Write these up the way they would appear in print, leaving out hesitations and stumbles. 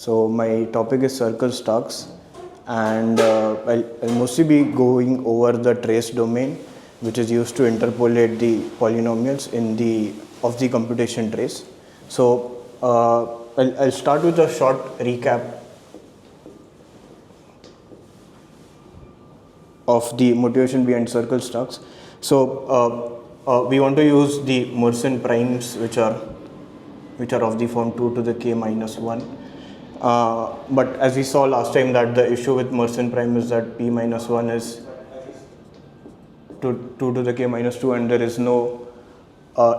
So my topic is circle stocks, and I'll mostly be going over the trace domain, which is used to interpolate the polynomials in the computation trace. So I'll start with a short recap of the motivation behind circle stocks. So we want to use the Mersenne primes, which are of the form 2 to the k minus 1. But as we saw last time, that the issue with Mersenne prime is that p minus 1 is 2 to the k minus 2, and there is no,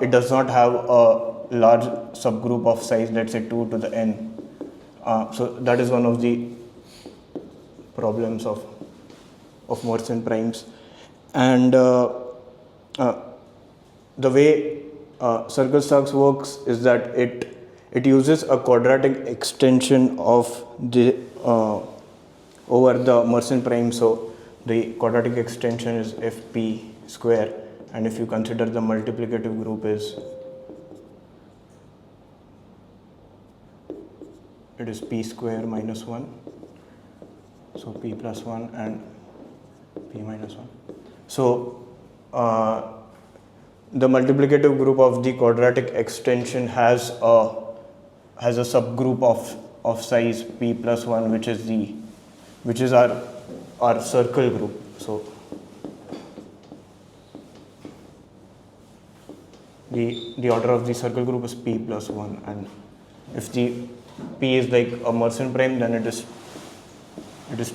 it does not have a large subgroup of size, let's say 2 to the n. So that is one of the problems of Mersenne primes. And the way circle stocks works is that it uses a quadratic extension of the over the Mersenne prime. So the quadratic extension is fp square, and if you consider the multiplicative group is p square minus 1, so p plus 1 and p minus 1. So the multiplicative group of the quadratic extension has a subgroup of size p plus 1, which is our circle group. So the order of the circle group is p plus 1, and if the p is like a Mersenne prime, then it is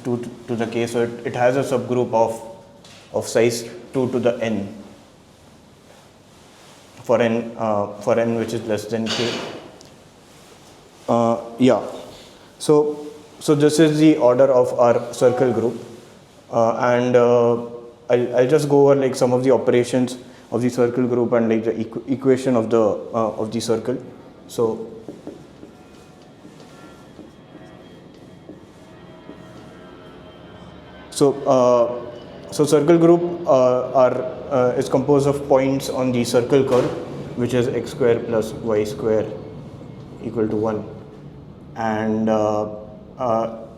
2 to the k, so it has a subgroup of size 2 to the n for n which is less than k. So this is the order of our circle group, and I'll just go over like some of the operations of the circle group and like the equation of the circle. So circle group is composed of points on the circle curve, which is x square plus y square equal to 1, and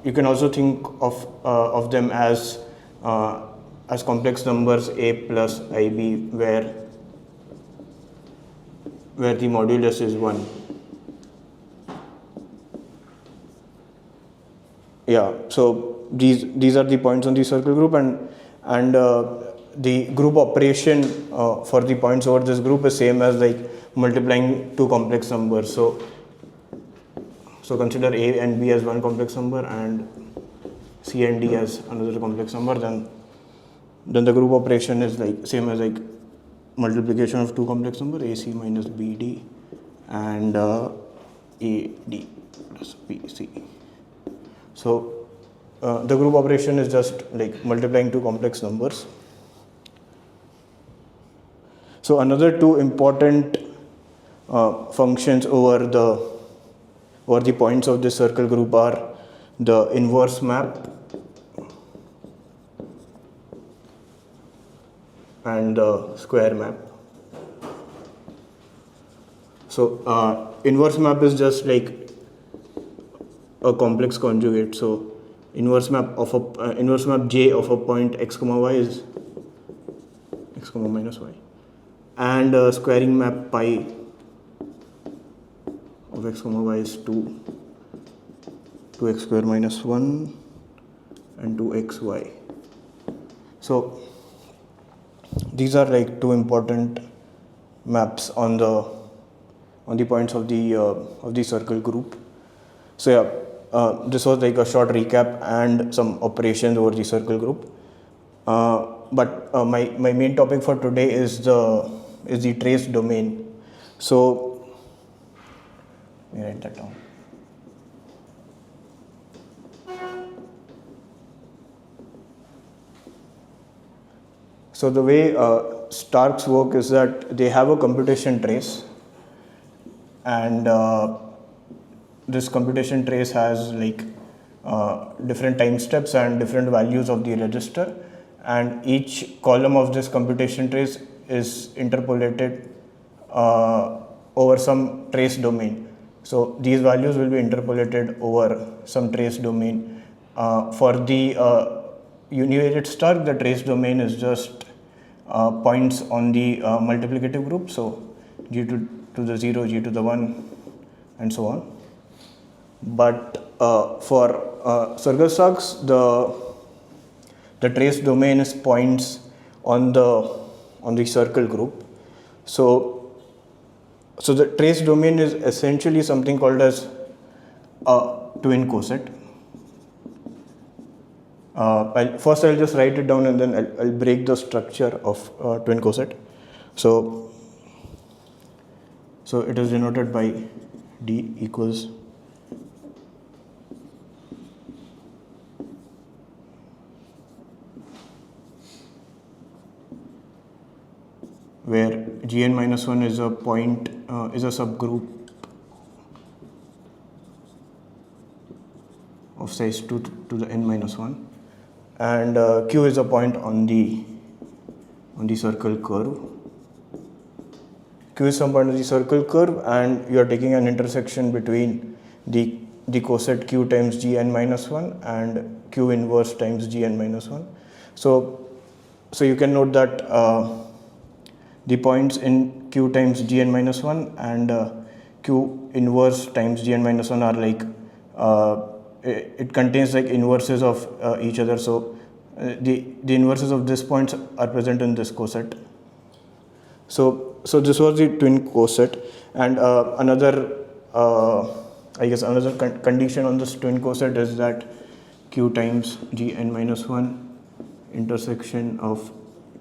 you can also think of them as complex numbers a plus ib, where the modulus is 1. Yeah, so these are the points on the circle group, and the group operation for the points over this group is same as like multiplying two complex numbers. So consider a and b as one complex number and c and d as another complex number. Then the group operation is like same as like multiplication of two complex number, ac minus bd and ad plus bc. So the group operation is just like multiplying two complex numbers. So another two important functions over the points of this circle group are the inverse map and the square map. So inverse map is just like a complex conjugate. So inverse map J of a point x comma y is x comma minus y, and squaring map pi of x comma y is 2x square minus 1 and 2xy. So these are like two important maps on the points of the circle group. So yeah, this was like a short recap and some operations over the circle group. But my main topic for today is the trace domain. So let me write that down. So the way Starks work is that they have a computation trace, and this computation trace has like different time steps and different values of the register, and each column of this computation trace is interpolated over some trace domain. So these values will be interpolated over some trace domain. For the univariate star, the trace domain is just points on the multiplicative group. So g to the 0, g to the 1, and so on. But for circle stars, the trace domain is points on the circle group. So the trace domain is essentially something called as a twin coset. First I'll just write it down and then I'll break the structure of twin coset. So it is denoted by D equals where Gn minus 1 is a point, is a subgroup of size 2 to the n minus 1, and Q is a point on the circle curve. Q is some point on the circle curve, and you are taking an intersection between the coset Q times Gn minus 1 and Q inverse times Gn minus 1. So you can note that the points in Q times Gn minus 1 and Q inverse times Gn minus 1 are like, it contains like inverses of each other. So the inverses of these points are present in this coset. So this was the twin coset, and another condition on this twin coset is that Q times Gn minus 1 intersection of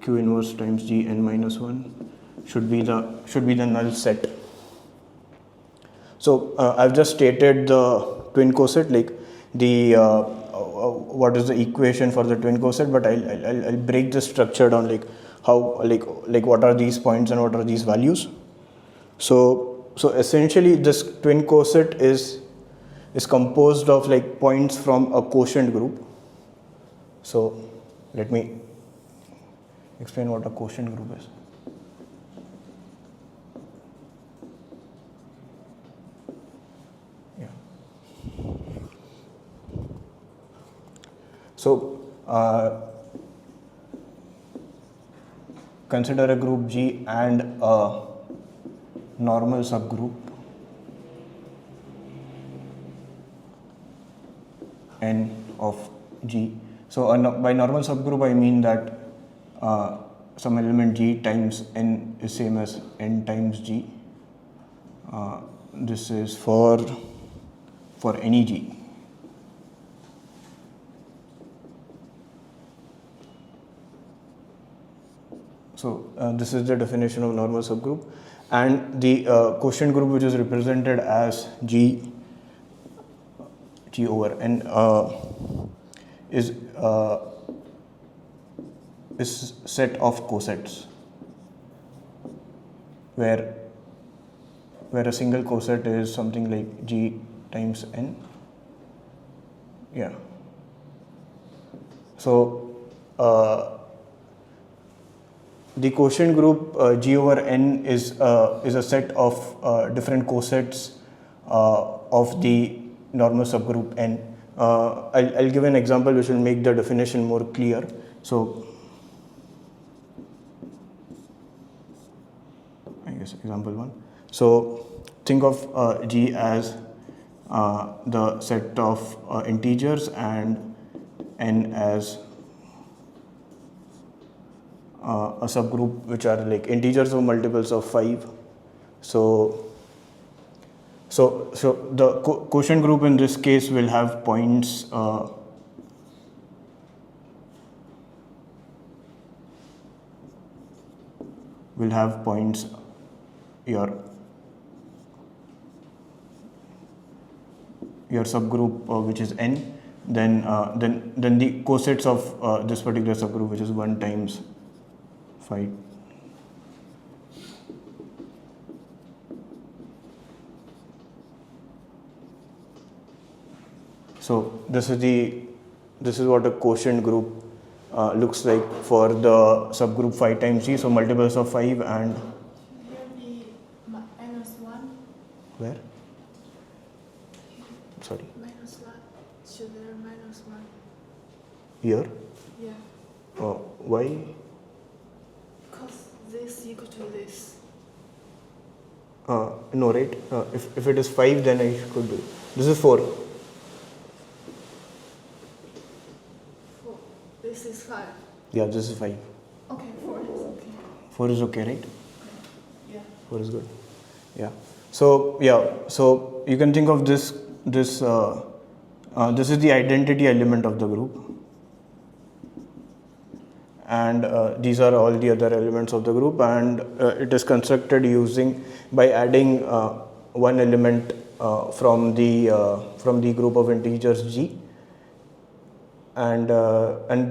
Q inverse times Gn minus 1 should be the null set. So I've just stated the twin coset, like the what is the equation for the twin coset, but I'll break the structure down, like how, like what are these points and what are these values. So essentially this twin coset is composed of like points from a quotient group. So let me explain what a quotient group is. Yeah. So consider a group G and a normal subgroup N of G. So by normal subgroup I mean that some element G times N is same as N times G. This is for any G. So this is the definition of normal subgroup, and the quotient group, which is represented as G over N, is set of cosets, where a single coset is something like G times N. Yeah. So the quotient group G over N is a set of different cosets of the normal subgroup N. I'll give an example which will make the definition more clear. So I guess example 1. So think of G as the set of integers and N as a subgroup which are like integers of multiples of 5. So the quotient group in this case will have points your subgroup which is N, then the cosets of this particular subgroup, which is 1 times 5. So this is what a quotient group looks like for the subgroup 5 times G. So multiples of 5 and minus 1. Where? Should there -1? Here? Yeah. Why? Because this equal to this. No, right? If it is 5, then I could do. This is 4. 4. This is 5. Yeah, this is 5. Okay, 4 is okay. 4 is okay, right? Yeah. 4 is good. Yeah. So you can think of this is the identity element of the group, and these are all the other elements of the group, and it is constructed by adding one element from the group of integers g, and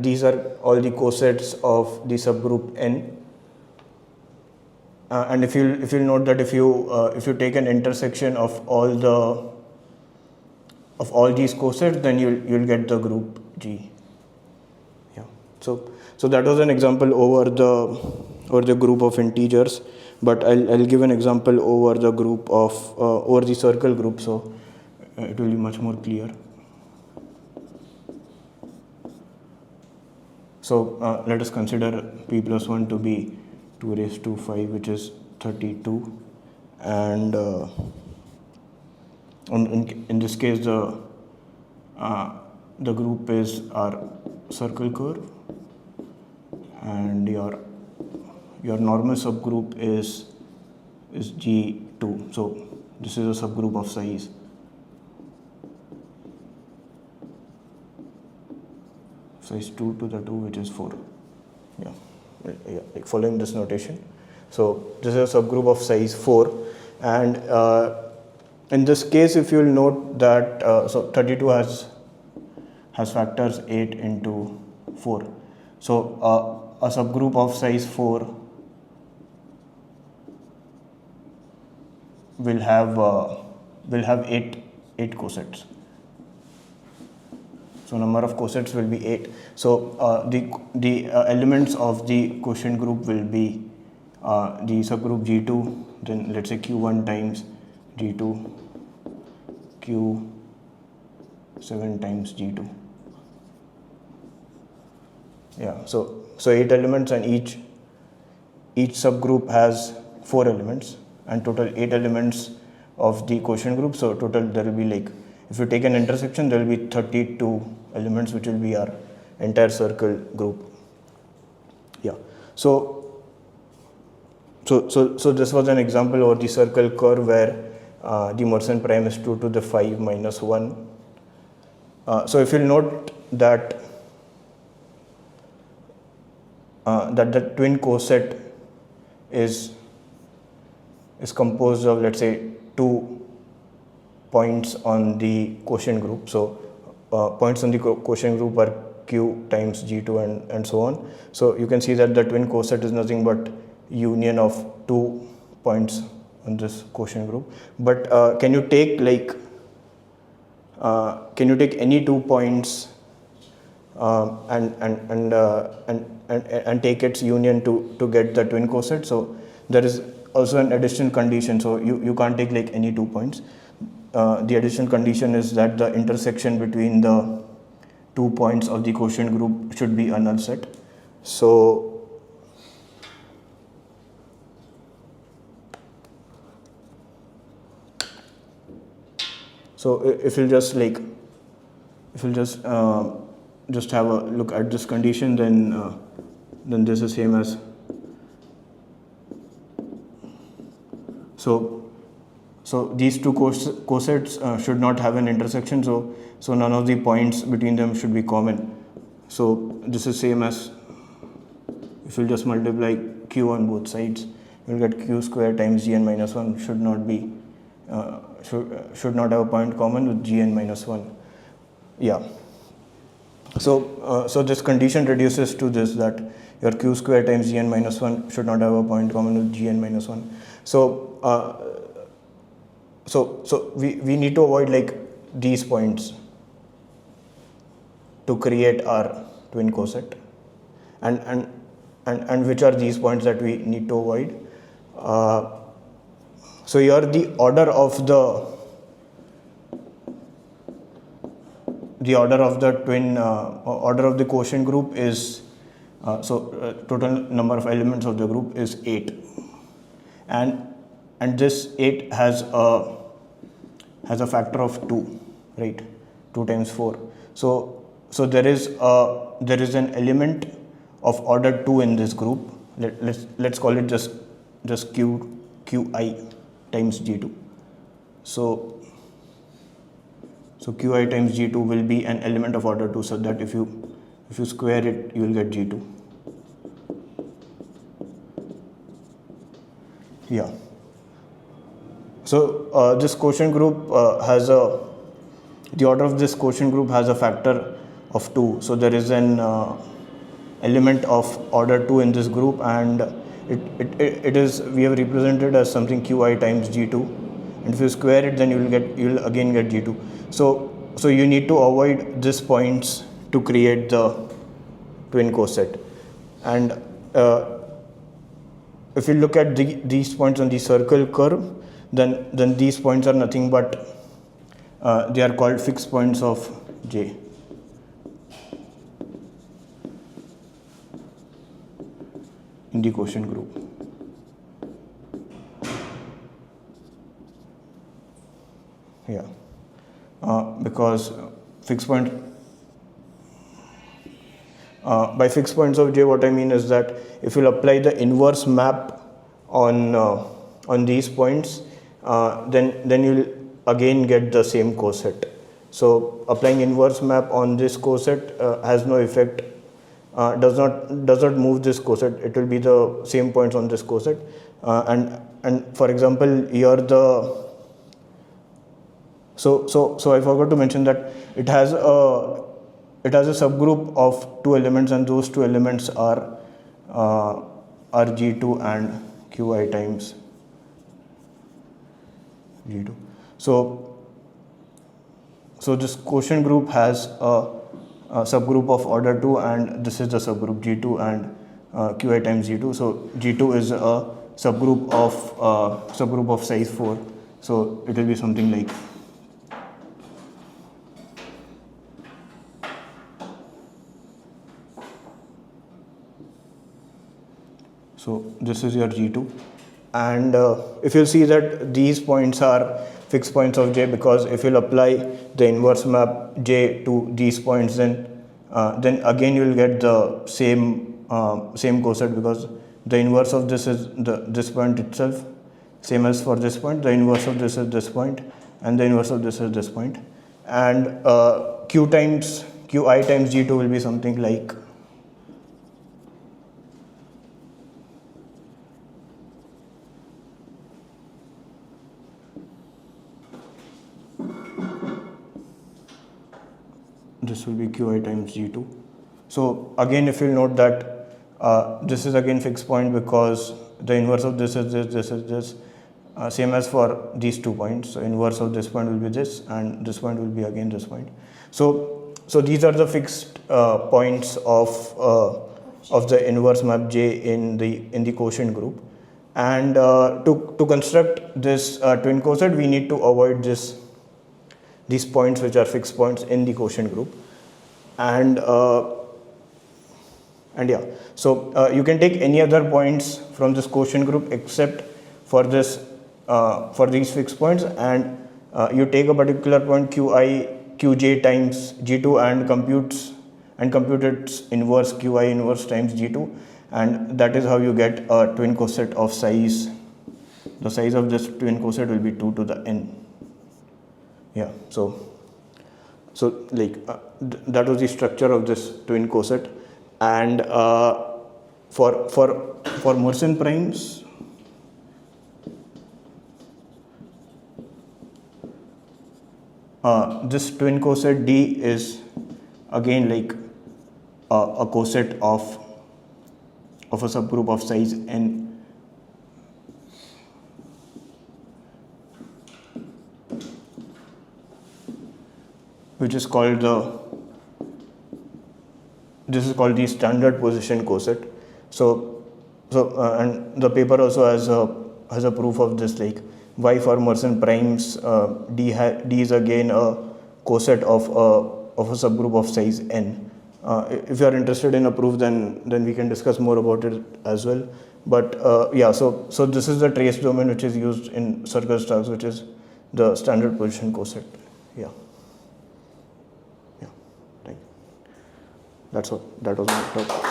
these are all the cosets of the subgroup n. And if you'll note that if you take an intersection of all these cosets, then you'll get the group G. Yeah. So that was an example over the group of integers, but I'll give an example over the group of over the circle group, so it will be much more clear. So let us consider p plus 1 to be 2 raised to 5, which is 32, and in this case the group is our circle curve, and your normal subgroup is G2. So this is a subgroup of size size 2 to the 2, which is 4. Yeah, like following this notation. So this is a subgroup of size 4, and in this case, if you will note that so 32 has factors 8 into 4. So a subgroup of size 4 will have 8 cosets. So number of cosets will be 8. So the elements of the quotient group will be the subgroup G2, then let's say Q1 times G2, Q7 times G2. Yeah, so 8 elements, and each subgroup has 4 elements, and total 8 elements of the quotient group. So total there will be, like, if you take an intersection, there will be 32 elements, which will be our entire circle group. Yeah. So this was an example over the circle curve where the Mersenne prime is 2 to the 5 minus 1. So if you'll note that that the twin coset is composed of, let's say, 2 points on the quotient group. So points on the quotient group are Q times G2 and so on. So you can see that the twin coset is nothing but union of 2 points on this quotient group. But can you take any 2 points and take its union to get the twin coset? So there is also an additional condition. So you can't take like any 2 points. The additional condition is that the intersection between the 2 points of the quotient group should be a null set. So if you'll just have a look at this condition, then this is same as so these 2 cosets should not have an intersection, so none of the points between them should be common. So this is same as if you just multiply q on both sides, you will get q square times gn minus 1 should not be should not have a point common with gn minus 1. Yeah. So this condition reduces to this, that your q square times gn minus 1 should not have a point common with gn minus 1. So we need to avoid like these points to create our twin coset, and which are these points that we need to avoid? So here the order of the order of the order of the quotient group is total number of elements of the group is 8, and this 8 has a factor of 2, right? 2 times 4. So there is an element of order 2 in this group. Let's call it just qi times g2. So qi times g2 will be an element of order 2, so that if you square it, you will get g2. Yeah. So this quotient group the order of this quotient group has a factor of 2. So there is an element of order 2 in this group, and it is, we have represented as something qi times g2, and if you square it, then you will again get g2. So you need to avoid these points to create the twin coset. And if you look at these points on the circle curve, then these points are nothing but they are called fixed points of J. In the quotient group. Yeah. Because fixed point, by fixed points of J, what I mean is that if you apply the inverse map on these points, then you'll again get the same coset. So applying inverse map on this coset has no effect, does not move this coset. It will be the same points on this coset, and for example here so I forgot to mention that it has a subgroup of 2 elements, and those 2 elements are G2 and Qi times G2. So this quotient group has a subgroup of order 2, and this is the subgroup G2 and Qi times G2. So G2 is a subgroup of size 4. So it will be something like this is your G2, and if you'll see that these points are fixed points of J, because if you'll apply the inverse map J to these points, then again you will get the same coset, because the inverse of this is this point itself, same as for this point. The inverse of this is this point, and the inverse of this is this point, and Qi times G2 will be something like this will be Qi times G2. So again, if you note that this is again fixed point, because the inverse of this is this is this, same as for these 2 points. So inverse of this point will be this, and this point will be again this point. So these are the fixed points of the inverse map J in the quotient group. And to construct this twin coset, we need to avoid these points which are fixed points in the quotient group, and yeah, so you can take any other points from this quotient group except for these fixed points, and you take a particular point Qj times G2 and compute its inverse Qi inverse times G2, and that is how you get a twin coset of size. The size of this twin coset will be 2 to the n. Yeah, so like that was the structure of this twin coset. And for Mersenne primes, this twin coset D is again like a coset of a subgroup of size n. Which is called this is called the standard position coset. So and the paper also has a proof of this, like why for Mersenne primes D is again a coset of of a subgroup of size n. If you are interested in a proof, then we can discuss more about it as well. But yeah, so this is the trace domain which is used in circle stars, which is the standard position coset. Yeah. Yeah. Thank you. That's all. That was my talk.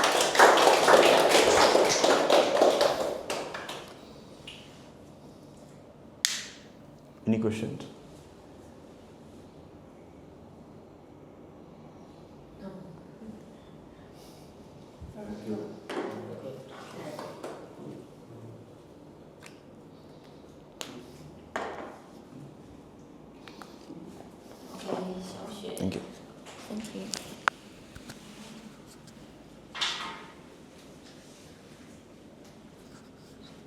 Any questions? Thank you. Thank you.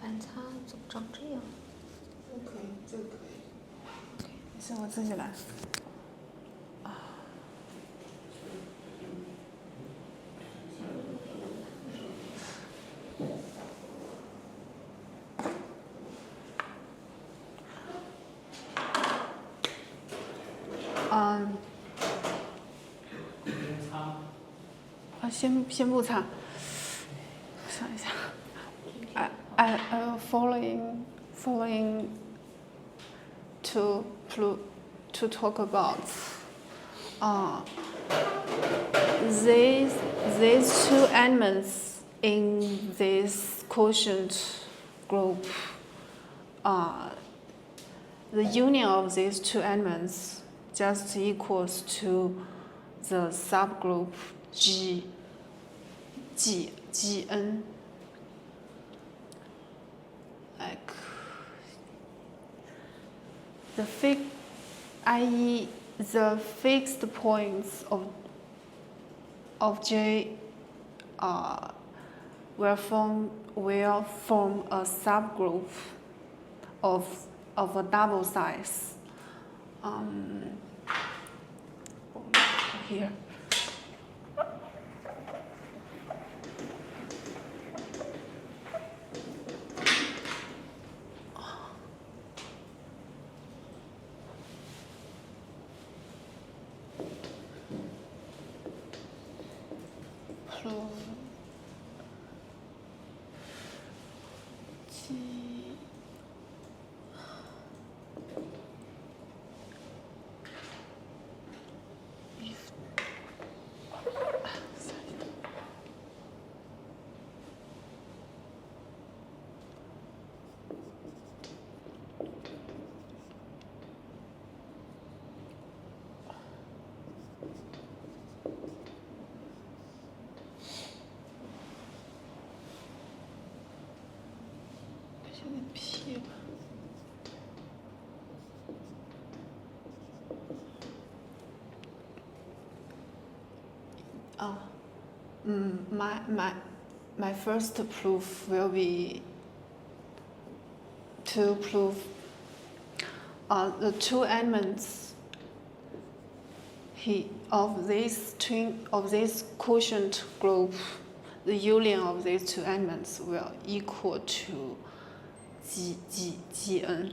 반差组装这样。可以，这个可以。行，我自己来。先不擦，我想一下。I following to talk about these two elements in this quotient group. The union of these two elements just equals to the subgroup Gn. Like i.e. the fixed points of J will form a subgroup of a double size. Here. My first proof will be to prove the two elements of this quotient group. The union of these two elements will equal to Gn.